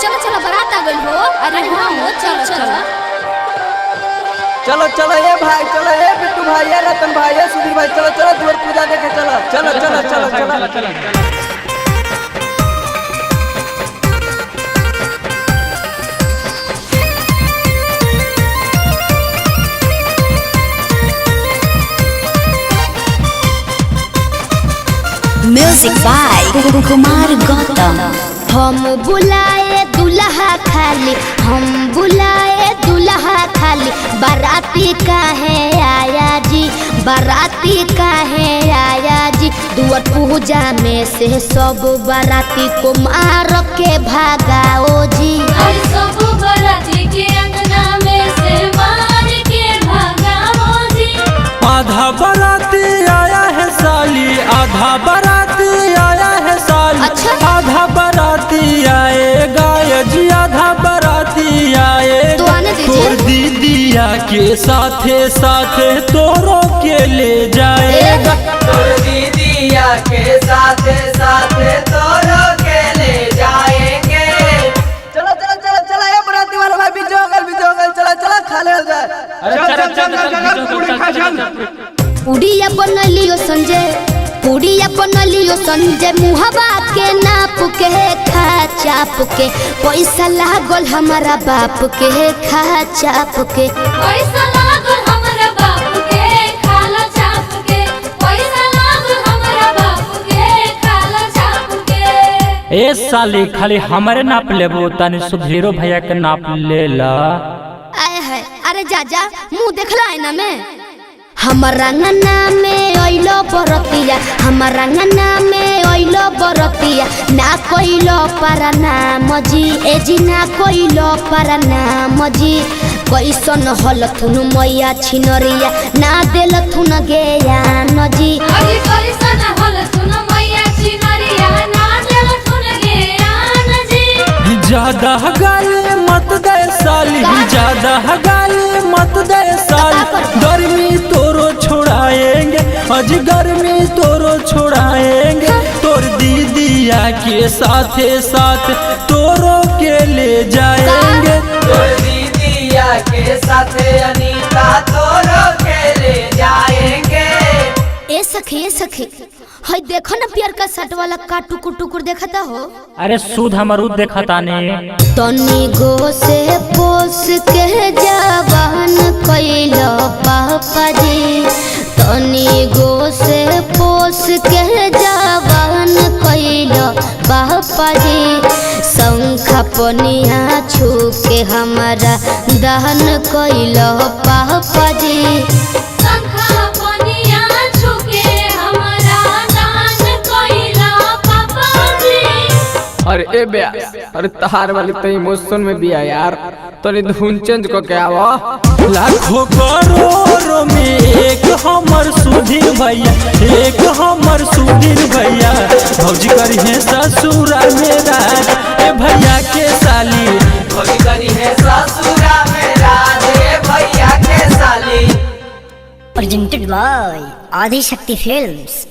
चलो चलो बारात आ गई हो। अरे हाँ हो चलो चलो चलो चलो ये भाई, चलो ये बिट्टू भाई, ये रतन भाई, ये सुधीर भाई, चलो चलो दूर पूजा देखे चलो चलो चलो चलो चलो। Music by Kumar Gautam. हम बुलाए दुल्हा खाली, हम बुलाए दुल्हा खाली, बाराती का है आया जी, बाराती का है आया जी। दुआर पूजा में से सब बाराती को मार के भागाओ जी। सब बाराती के अंगना में से मार के भागाओ जी। आधा बाराती आया है साली, आधा बाराती आया है साली। अच्छा? आधा बाराती आएगा जी, आधा बाराती आएगा। तो आने दीजिए। तोर दीदिया के साथे साथे तोरो के ले जाएगा। तोर दीदिया के साथे साथे तोरो के ले जाएंगे। चलो चलो चलो चलो ये बराती वाला भाई बिजोगल चलो चलो खा ले जाए। पुड़िया बनलियो संजय, पुड़िया बनलियो संजय, मुहबा के नाप के खा चाप के, पैसा लागल हमारा बाप के खा चाप के। पैसा लागल हमरा बाप के खाला चाप के, पैसा लागल हमरा बाप के खाला चाप के। ए साली खाली हमारे नाप लेबो, तनी सुधीरो भैया के नाप ले ला। आए है अरे जा जा मुँह देखला है ना मैं। हमारा अंगना में ओइलो बरतिया, हमारा अंगना में ओइलो बरतिया, ना कोइलो पारा नाम जी, ए जी ना कोइलो पारा नाम जी। कैसन हलथुन मैया छिनरिया, ना देलथुन ज्ञान जी। अरे कैसन हलथुन मैया छिनरिया, ना देलथुन ज्ञान जी। ज्यादा गाली मत दे साली, ज्यादा गाली मत दे साली। गर्मी तोरो छोड़ाएंगे, आज गर्मी तोरो छोड़ाएंगे। तोर दीदिया के साथे साथ तोरो के ले जाएंगे। तोर दीदिया के साथे अनीता तोरो के ले जाएंगे। ए सखी हई देखो ना प्यार का शर्ट वाला का टुकुर टुकुर देखता हो। अरे सूद हमारूद देखा ताने। तनी गो से पोस के जवान कैलो पापा जी, तनी गो से पोस के जवान कैलो पापा जी। शंख पनिया छू के हमारा दहन कैलो पापा जी। शंखा पनिया छुके हमरा दान कइला पापा जी। अरे ए बे, अरे तहार वाली तो इमोशन में भी है यार, तोरी धुन चेंज को क्या वा। लाखों करोड़ों में एक हमर सुधीर भैया, एक हमर सुधीर भैया। भौजी करी है ससुरा मेरा, ए भैया के साली। भौजी करी है ससुरा मेरा, ए भैया के साली। Presented by Adishakti films.